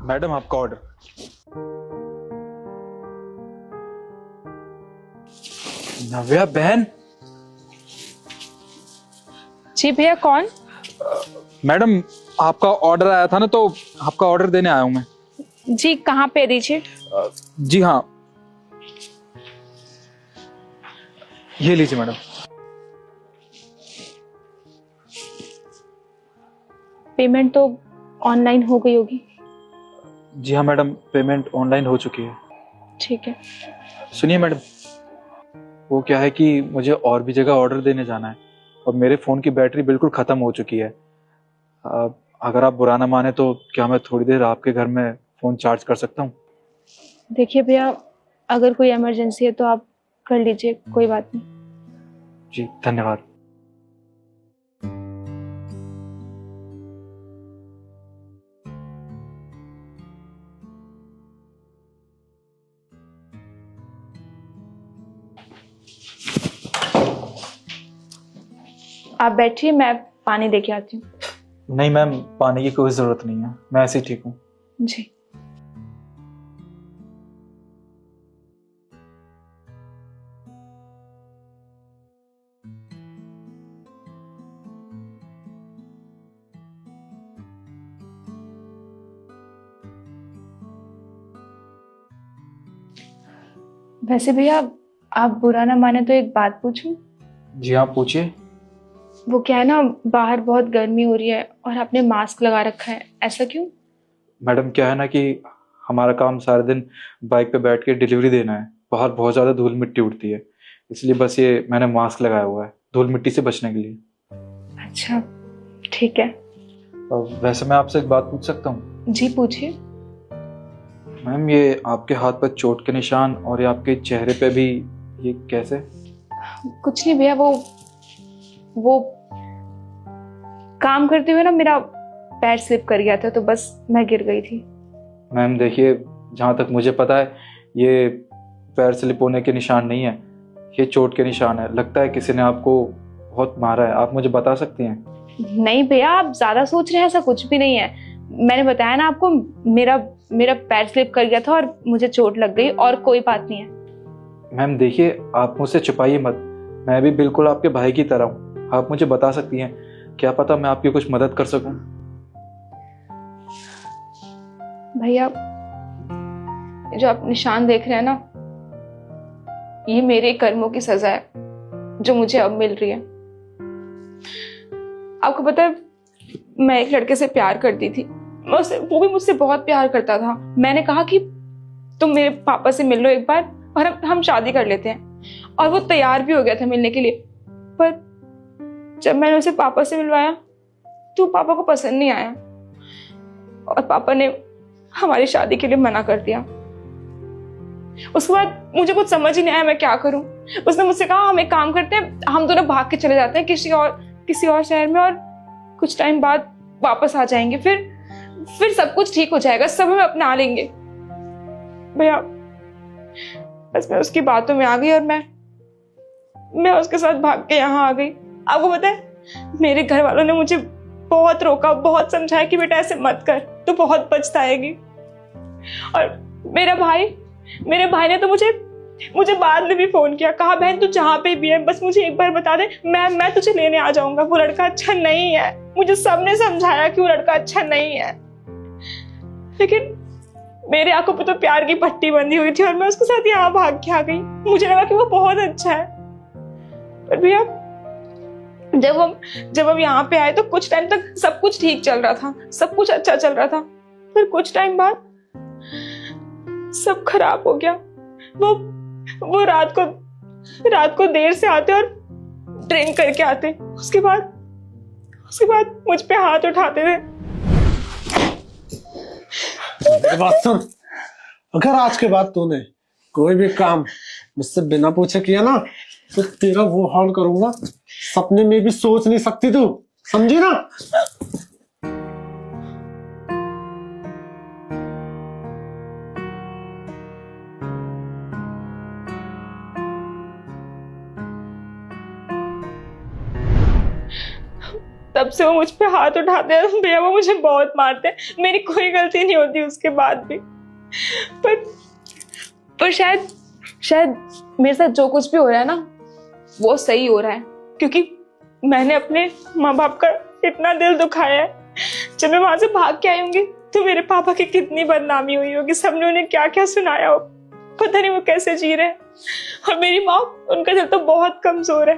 Madam आपका order. नव्या बहन। जी भैया, कौन? मैडम आपका ऑर्डर आया था ना, तो आपका ऑर्डर देने आया हूं मैं। जी कहाँ पे दीजिए? जी हाँ, ये लीजिए मैडम। पेमेंट तो ऑनलाइन हो गई होगी। जी हाँ मैडम, पेमेंट ऑनलाइन हो चुकी है। ठीक है। सुनिए मैडम, वो क्या है कि मुझे और भी जगह ऑर्डर देने जाना है और मेरे फ़ोन की बैटरी बिल्कुल ख़त्म हो चुकी है। अगर आप बुरा ना माने तो क्या मैं थोड़ी देर आपके घर में फ़ोन चार्ज कर सकता हूँ? देखिए भैया, अगर कोई इमरजेंसी है तो आप कर लीजिए, कोई बात नहीं। जी धन्यवाद। आप बैठिए, मैं पानी लेके आती हूँ। नहीं मैम, पानी की कोई ज़रूरत नहीं है, मैं ऐसे ही ठीक हूँ। जी। वैसे भैया, आप बुरा ना माने तो एक बात पूछूं? जी हाँ पूछिए। वो क्या है ना, बाहर बहुत गर्मी हो रही है और आपने मास्क लगा रखा है, ऐसा क्यों? मैडम क्या है ना कि हमारा काम सारे दिन बाइक पे बैठ के डिलीवरी देना है, बाहर बहुत ज़्यादा धूल मिट्टी उड़ती है, इसलिए बस ये मैंने मास्क लगाया हुआ है धूल मिट्टी से बचने के लिए। अच्छा, ठीक है। वैसे मैं आपसे एक बात पूछ सकता हूँ? जी पूछिए। मैम ये आपके हाथ पर चोट के निशान और ये आपके चेहरे पे भी, ये कैसे? कुछ नहीं भैया, वो काम करते हुए ना मेरा पैर स्लिप कर गया था, तो बस मैं गिर गई थी। मैम देखिए, जहाँ तक मुझे पता है ये पैर स्लिप होने के निशान नहीं है, ये चोट के निशान है। लगता है किसी ने आपको बहुत मारा है, आप मुझे बता सकती हैं? नहीं भैया, आप ज्यादा सोच रहे हैं, ऐसा कुछ भी नहीं है। मैंने बताया ना आपको, मेरा मेरा पैर स्लिप कर गया था और मुझे चोट लग गई, और कोई बात नहीं है। मैम देखिए, आप मुझसे छुपाइए मत, मैं भी बिल्कुल आपके भाई की तरह हूँ, आप मुझे बता सकती हैं, क्या पता मैं आपकी कुछ मदद कर सकूं। भैया, जो आप निशान देख रहे हैं ना, ये मेरे कर्मों की सजा है जो मुझे अब मिल रही है। आपको पता है, मैं एक लड़के से प्यार करती थी, वो भी मुझसे बहुत प्यार करता था। मैंने कहा कि तुम मेरे पापा से मिल लो एक बार और हम शादी कर लेते हैं, और वो तैयार भी हो गया था मिलने के लिए। पर जब मैंने उसे पापा से मिलवाया तो पापा को पसंद नहीं आया और पापा ने हमारी शादी के लिए मना कर दिया। उसके बाद मुझे कुछ समझ ही नहीं आया मैं क्या करूं। उसने मुझसे कहा, हम एक काम करते हैं, हम दोनों भाग के चले जाते हैं किसी और शहर में, और कुछ टाइम बाद वापस आ जाएंगे, फिर सब कुछ ठीक हो जाएगा, सब हमें अपना लेंगे। भैया, बस मैं उसकी बातों में आ गई और मैं उसके साथ भाग के यहाँ आ गई। आपको पता है, मेरे घर वालों ने मुझे बहुत रोका, बहुत समझाया कि बेटा ऐसे मत कर, तू बहुत पछताएगी। और मेरे भाई ने तो मुझे बाद में भी फोन किया, कहा बहन तू जहाँ पे भी है बस मुझे एक बार बता दे, मैं तुझे लेने आ जाऊंगा। वो लड़का अच्छा नहीं है, मुझे सबने समझाया कि वो लड़का अच्छा नहीं है, लेकिन मेरे आंखों पे तो प्यार की पट्टी बंधी हुई थी और मैं उसके साथ यहाँ भाग के आ गई। मुझे लगा कि वो बहुत अच्छा है। पर भैया, जब हम यहाँ पे आए तो कुछ टाइम तक सब कुछ ठीक चल रहा था, सब कुछ अच्छा चल रहा था। फिर कुछ टाइम बाद सब खराब हो गया। वो रात को देर से आते और ड्रिंक करके आते, उसके बाद मुझ पे हाथ उठाते थे। बात सुन, अगर आज के बाद तूने कोई भी काम मुझसे बिना पूछे किया ना, तो तेरा वो हाल करूंगा सपने में भी सोच नहीं सकती तू, समझी ना? तब से वो मुझ पे हाथ उठाते हैं भैया, वो मुझे बहुत मारते हैं। मेरी कोई गलती नहीं होती उसके बाद भी। पर शायद मेरे साथ जो कुछ भी हो रहा है ना, वो सही हो रहा है, क्योंकि मैंने अपने माँ बाप का इतना दिल दुखाया है। जब मैं वहां से भाग के आई होंगी तो मेरे पापा की कितनी बदनामी हुई होगी, सबने उन्हें क्या क्या सुनाया हो, पता नहीं वो कैसे जी रहे हैं। और मेरी माँ, उनका दिल तो बहुत कमजोर है।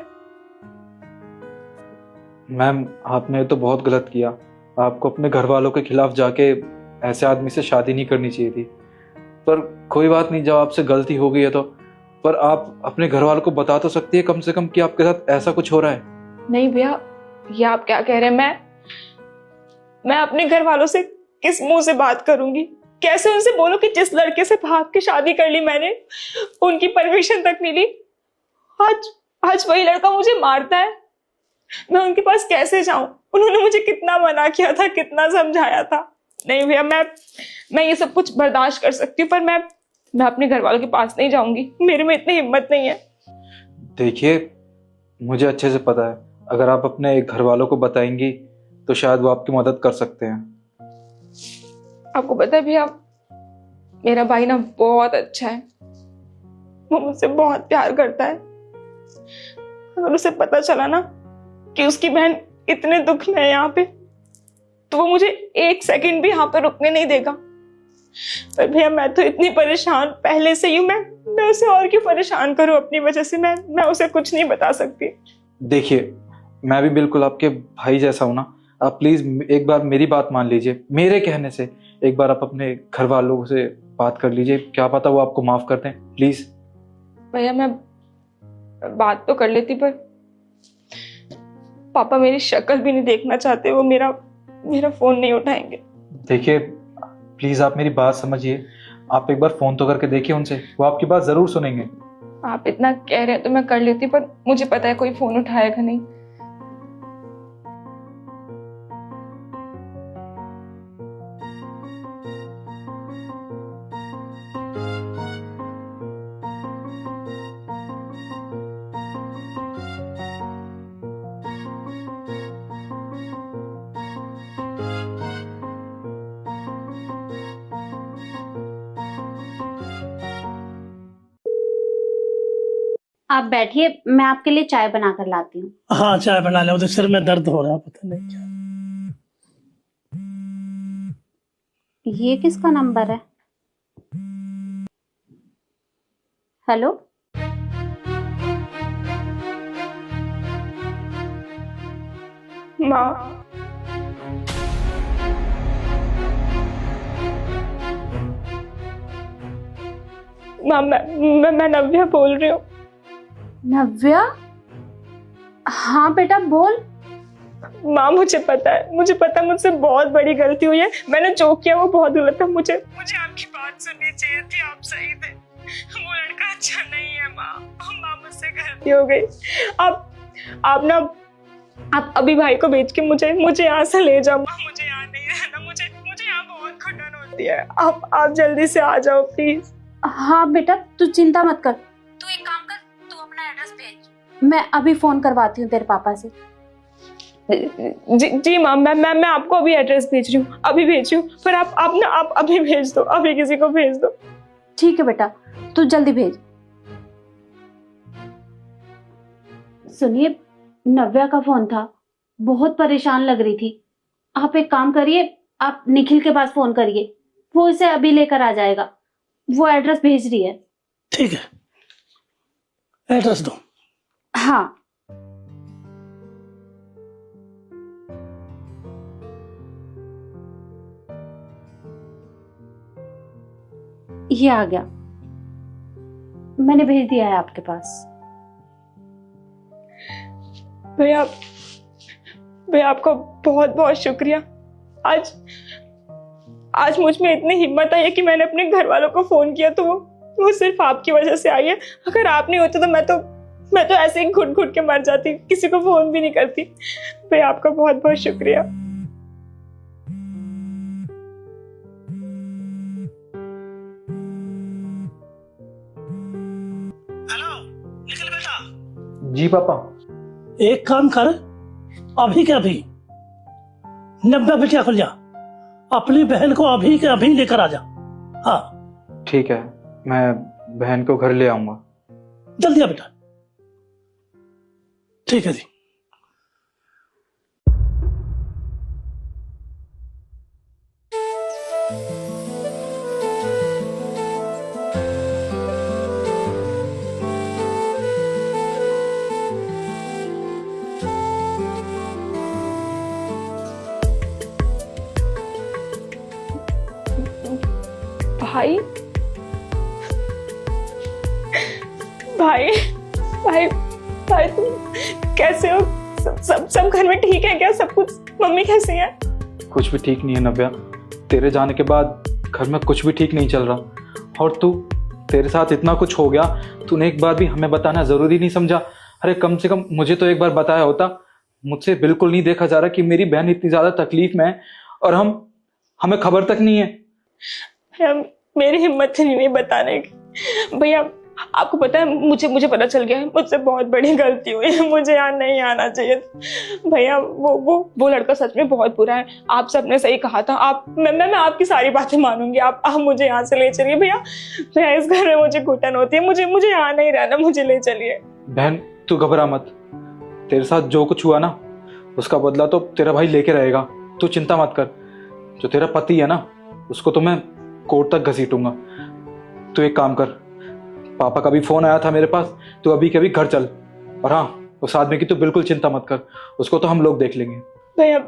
मैम, आपने तो बहुत गलत किया। आपको अपने घर वालों के खिलाफ जाके ऐसे आदमी से शादी नहीं करनी चाहिए थी। पर कोई बात नहीं, जब आपसे गलती हो गई है तो पर आप अपने घर वालों को बता तो सकती है कम से कम कि आपके साथ ऐसा कुछ हो रहा है। नहीं भैया, ये आप क्या कह रहे हैं? मैं अपने घर वालों से किस मुंह से बात करूंगी? कैसे उनसे बोलूं कि जिस लड़के से भाग के शादी कर ली मैंने, उनकी परमिशन तक नहीं ली, आज वही लड़का मुझे मारता है। मैं उनके पास कैसे जाऊं? उन्होंने मुझे कितना मना किया था, कितना समझाया था। नहीं भैया, मैं ये सब कुछ बर्दाश्त कर सकती हूँ, पर मैं अपने घर वालों के पास नहीं जाऊंगी। मेरे में इतनी हिम्मत नहीं है। देखिए, मुझे अच्छे से पता है, अगर आप अपने घर वालों को बताएंगी तो शायद वो आपकी मदद कर सकते हैं। आपको पता है भैया, मेरा भाई ना बहुत अच्छा है, वो मुझसे बहुत प्यार करता है। अगर उसे पता चला ना कि उसकी बहन इतने दुख में है यहाँ पे, तो वो मुझे एक सेकंड भी यहाँ पे रुकने नहीं देगा। पर भैया, मैं तो इतनी परेशान पहले से ही हूँ। मैं उसे और क्यों परेशान करूँ अपनी वजह से? मैं उसे कुछ नहीं बता सकती। देखिए, मैं भी बिल्कुल आपके भाई जैसा हूं ना। आप प्लीज एक बार मेरी बात मान लीजिए। मेरे कहने से एक बार आप अपने घर वालों से बात कर लीजिए, क्या पता वो आपको माफ कर दें। प्लीज भैया, मैं बात तो कर लेती, पर पापा मेरी शक्ल भी नहीं देखना चाहते। वो मेरा फोन नहीं उठाएंगे। देखिए, प्लीज आप मेरी बात समझिए। आप एक बार फोन तो करके देखिए उनसे, वो आपकी बात जरूर सुनेंगे। आप इतना कह रहे हैं तो मैं कर लेती, पर मुझे पता है कोई फोन उठाएगा नहीं। आप बैठिए, मैं आपके लिए चाय बना कर लाती हूँ। हाँ, चाय बना ले, उधर सिर में दर्द हो रहा, पता नहीं क्या। ये किसका नंबर है? हेलो, माँ, मैं नव्या बोल रही हूँ। नव्या? हाँ बेटा, बोल। माँ, मुझे पता है मुझसे बहुत बड़ी गलती हुई है। मैंने जो किया वो बहुत गलत था। मुझे आपकी बात सुननी चाहिए थी। आप सही थे, वो लड़का अच्छा नहीं है। माँ, मुझसे गलती हो गई। आप अभी भाई को भेज के मुझे यहाँ से ले जाओ। माँ, मुझे यहाँ नहीं रहना। मुझे यहाँ बहुत घुटन होती है। आप जल्दी से आ जाओ प्लीज। हाँ बेटा, तू चिंता मत कर। तू एक काम कर, तू अपना एड्रेस भेज, मैं अभी फोन करवाती हूँ तेरे पापा से। जी माँ, मैं आपको अभी एड्रेस भेज रही हूँ, अभी भेज रही हूँ। पर आप अभी भेज दो, अभी किसी को भेज दो। ठीक है बेटा, तू जल्दी भेज। सुनिए, नव्या का फोन था, बहुत परेशान लग रही थी। आप एक काम करिए, आप निखिल के पास फोन करिए, वो इसे अभी लेकर आ जाएगा। वो एड्रेस भेज रही है। ठीक है, एड्रेस दो। हाँ, ये आ गया, मैंने भेज दिया है आपके पास। भैया, आपका बहुत बहुत शुक्रिया। आज मुझ में इतनी हिम्मत आई है कि मैंने अपने घर वालों को फोन किया, तो वो सिर्फ आपकी वजह से आई है। अगर आप नहीं होते तो मैं तो ऐसे ही घुट घुट के मर जाती, किसी को फोन भी नहीं करती। भैया, आपका बहुत बहुत शुक्रिया। हेलो निखिल बेटा। जी पापा। एक काम कर, अभी के अभी नब्बे बिटिया खुल जा, अपनी बहन को अभी के अभी लेकर आ जा। हाँ ठीक है, मैं बहन को घर ले आऊंगा। जल्दी आ बेटा। ठीक है जी। भाई भाई भाई भाई तुम कैसे हो? सब घर में ठीक है क्या? सब कुछ? मम्मी कैसी है? कुछ भी ठीक नहीं है नव्या। तेरे जाने के बाद घर में कुछ भी ठीक नहीं चल रहा। और तेरे साथ इतना कुछ हो गया, तूने एक बार भी हमें बताना जरूरी नहीं समझा? अरे कम से कम मुझे तो एक बार बताया होता। मुझसे बिल्कुल नहीं देखा जा रहा कि मेरी बहन इतनी ज्यादा तकलीफ में है और हमें खबर तक नहीं है। भैया मेरी हिम्मत नहीं हुई बताने की। भैया आपको पता है, मुझे पता चल गया है, मुझसे बहुत बड़ी गलती हुई है, मुझे यहाँ नहीं आना चाहिए। भैया वो लड़का सच में बहुत बुरा है। आप सबने सही कहा था। मैं आपकी सारी बातें मानूंगी। आप मुझे यहाँ से ले चलिए भैया। इस घर में मुझे घुटन होती है, मुझे यहाँ नहीं रहना, मुझे ले चलिए। बहन तू घबरा मत। तेरे साथ जो कुछ हुआ ना, उसका बदला तो तेरा भाई लेके रहेगा। तू चिंता मत कर। जो तेरा पति है ना, उसको तो मैं कोर्ट तक घसीटूंगा। तू एक काम कर, पापा का भी फोन आया था मेरे पास, तू अभी के अभी घर चल। और हाँ, उस आदमी की तू बिल्कुल चिंता मत कर, उसको तो हम लोग देख लेंगे। भैया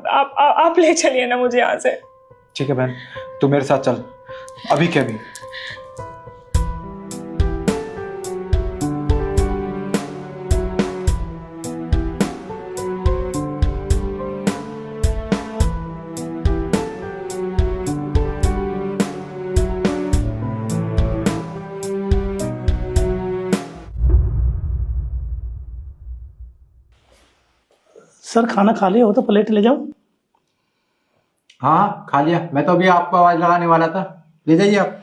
आप ले चलिए ना मुझे यहाँ से। ठीक है बहन, तू मेरे साथ चल अभी के अभी। सर खाना खा लिया हो तो प्लेट ले जाओ। हाँ खा लिया। मैं तो अभी आपको आवाज लगाने वाला था, ले जाइए आप।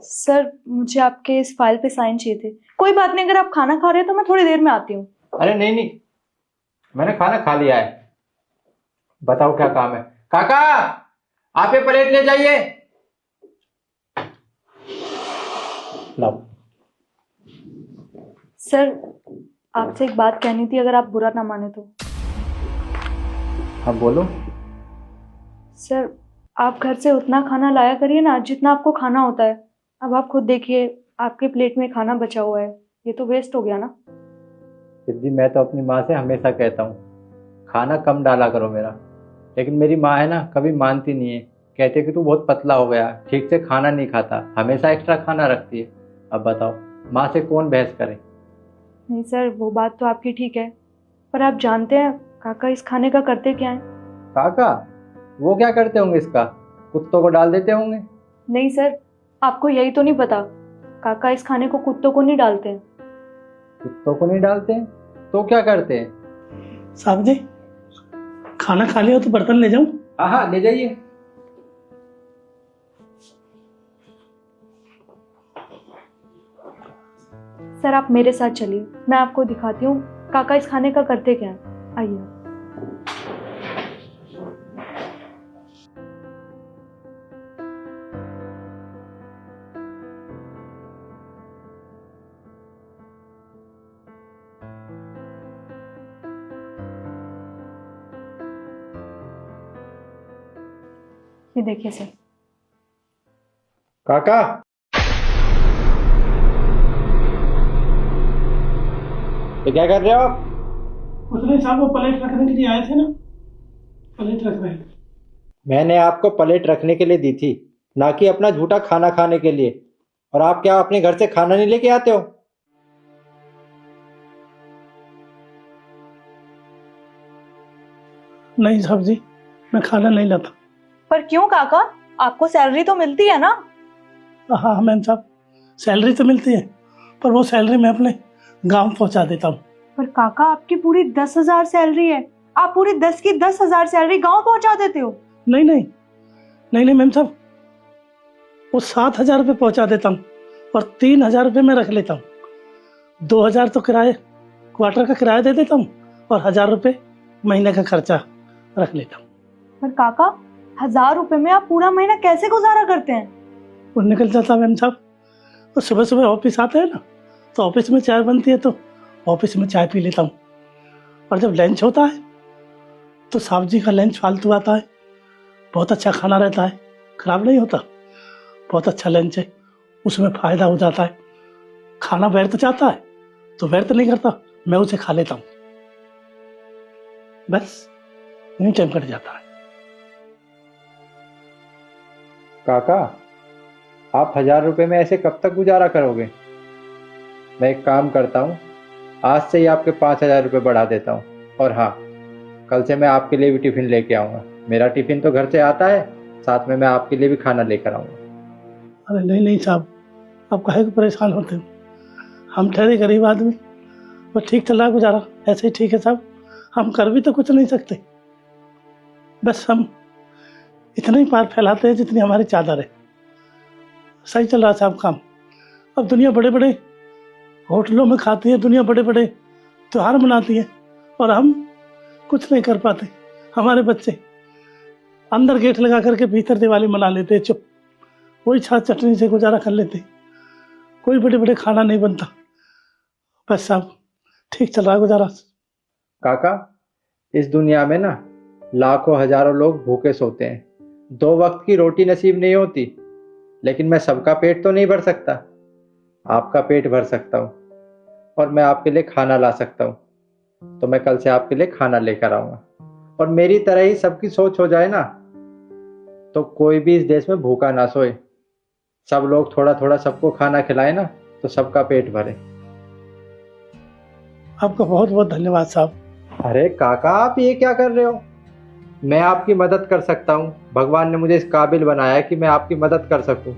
सर मुझे आपके इस फाइल पे साइन चाहिए थे। कोई बात नहीं, अगर आप खाना खा रहे हो तो मैं थोड़ी देर में आती हूँ। अरे नहीं नहीं, मैंने खाना खा लिया है। बताओ क्या काम है? काका आप ये प्लेट ले जाइए। लाओ। सर आपसे एक बात कहनी थी, अगर आप बुरा ना माने तो। हाँ बोलो। सर आप घर से उतना खाना लाया करिए ना जितना आपको खाना होता है। अब आप खुद देखिए, आपके प्लेट में खाना बचा हुआ है, ये तो वेस्ट हो गया ना। सिद्धि, मैं तो अपनी माँ से हमेशा कहता हूँ खाना कम डाला करो मेरा। लेकिन मेरी माँ है ना, कभी मानती नहीं है। कहते कि तू बहुत पतला हो गया, ठीक से खाना नहीं खाता, हमेशा एक्स्ट्रा खाना रखती है। अब बताओ, माँ से कौन बहस करे। नहीं सर, वो बात तो आपकी ठीक है, पर आप जानते हैं काका इस खाने का करते क्या है? काका? वो क्या करते होंगे इसका? कुत्तों को डाल देते होंगे। नहीं सर, आपको यही तो नहीं पता, काका इस खाने को कुत्तों को नहीं डालते हैं। कुत्तों को नहीं डालते हैं तो क्या करते हैं? साहब जी, खाना खा लिया तो बर्तन ले जाऊं? हाँ हाँ, ले जाइए। सर आप मेरे साथ चलिए, मैं आपको दिखाती हूँ काका इस खाने का करते क्या है। आइए। ये देखिए सर। काका, ये क्या कर रहे हो आप? कुछ नहीं साहब, वो प्लेट रखने के लिए आए थे ना, प्लेट रख रहे हैं। मैंने आपको प्लेट रखने के लिए दी थी, ना कि अपना झूठा खाना खाने के लिए। और आप क्या अपने घर से खाना नहीं लेके आते हो? नहीं साहब जी, मैं खाना नहीं लाता। पर क्यों काका, आपको सैलरी तो मिलती है ना? हाँ मैम साहब, सैलरी तो मिलती है, पर वो सैलरी मैं अपने गांव पहुंचा देता हूँ। पर काका आपकी पूरी 10,000 सैलरी है, आप पूरी 10 की 10,000 सैलरी गांव पहुंचा देते हो? नहीं नहीं नहीं नहीं मैम साहब, वो 7,000 रुपये पहुंचा देता हूँ और 3,000 रुपये मैं रख लेता हूँ। 2,000 तो किराए, क्वार्टर का किराया दे देता हूँ और 1,000 रुपये महीने का खर्चा रख लेता हूँ। पर काका 1,000 रुपए में आप पूरा महीना कैसे गुजारा करते हैं? वो निकल जाता मैम साहब। तो सुबह सुबह ऑफिस आते हैं ना, तो ऑफिस में चाय बनती है तो ऑफिस में चाय पी लेता हूँ। और जब लंच होता है तो साहब जी का लंच फालतू आता है, बहुत अच्छा खाना रहता है, खराब नहीं होता, बहुत अच्छा लंच है, उसमें फ़ायदा हो जाता है। खाना व्यर्थ जाता है तो व्यर्थ नहीं करता, मैं उसे खा लेता हूँ, बस यूँ टाइम कट जाता है। काका, आप 1,000 रुपये में ऐसे कब तक गुजारा करोगे? मैं एक काम करता हूँ, आज से ही आपके 5,000 रुपये बढ़ा देता हूँ। और हाँ, कल से मैं आपके लिए भी टिफ़िन लेके आऊँगा। मेरा टिफ़िन तो घर से आता है, साथ में मैं आपके लिए भी खाना लेकर आऊँगा। अरे नहीं नहीं साहब, आप काहे को परेशान होते हो? हम ठहरे गरीब आदमी, वो ठीक चल रहा है गुजारा, ऐसे ही ठीक है साहब। हम कर भी तो कुछ नहीं सकते, बस हम इतना ही पार फैलाते हैं जितनी हमारी चादर है। सही चल रहा है साहब काम। अब दुनिया बड़े बड़े होटलों में खाती है, दुनिया बड़े बड़े त्योहार मनाती है, और हम कुछ नहीं कर पाते। हमारे बच्चे अंदर गेट लगा करके भीतर दिवाली मना लेते हैं, चुप, वही छाछ चटनी से गुजारा कर लेते। कोई बड़े बड़े खाना नहीं बनता, बस साहब ठीक चल रहा है गुजारा। काका, इस दुनिया में ना लाखों हजारों लोग भूखे सोते हैं, 2 वक्त की रोटी नसीब नहीं होती, लेकिन मैं सबका पेट तो नहीं भर सकता। आपका पेट भर सकता हूँ और मैं आपके लिए खाना ला सकता हूँ। तो मैं कल से आपके लिए खाना लेकर आऊँगा, और मेरी तरह ही सबकी सोच हो जाए ना, तो कोई भी इस देश में भूखा ना सोए। सब लोग थोड़ा थोड़ा सबको खाना खिलाए ना, तो सबका पेट भरे। आपका बहुत बहुत धन्यवाद साहब। अरे काका, आप ये क्या कर रहे हो? मैं आपकी मदद कर सकता हूँ, भगवान ने मुझे इस काबिल बनाया है कि मैं आपकी मदद कर सकूँ,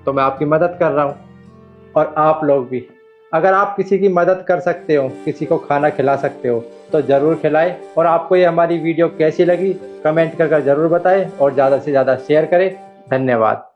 तो मैं आपकी मदद कर रहा हूँ। और आप लोग भी, अगर आप किसी की मदद कर सकते हो, किसी को खाना खिला सकते हो, तो ज़रूर खिलाएं। और आपको ये हमारी वीडियो कैसी लगी कमेंट कर ज़रूर बताएं, और ज़्यादा से ज़्यादा शेयर करें। धन्यवाद।